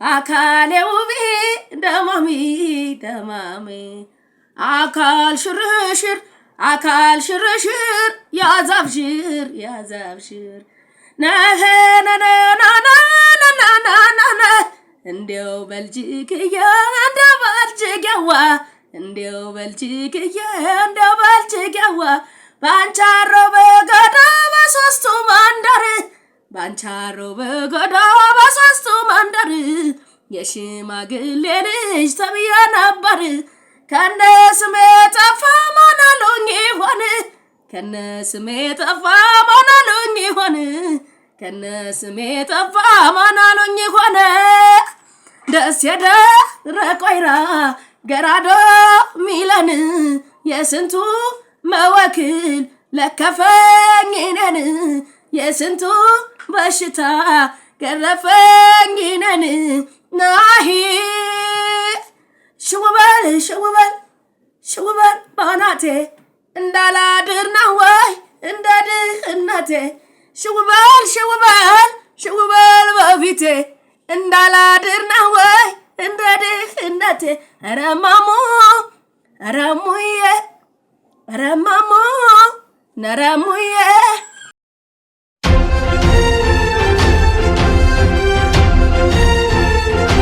አካሌ ውቢ ደማሚ አካል ሽርሽር ያዛብሽር ነነነናናናናናና እንዲያው በልጅክዬ እንዲያው በልጅክዬ ባንቻሮ በገዳ በሶስቱ መንደር የሽማግሌ ልጅ ተብዬ ነበር ከነስሜ ጠፋ ማናሉኝ ሆነ ደስ የደረቀ ወይራ ገራዶ ሚለን የስንቱ መወክል ለከፈኝ ነን የስንቱ በሽታ ገረፈኝ ነን ናሂ ሽውበል ባናቴ እንዳላድር ነው ወይ እንደ ድህነቴ ሽውበል በፊቴ እንዳላድር ነው ወይ እንደ ድህነቴ ረማሙ ነረሙዬ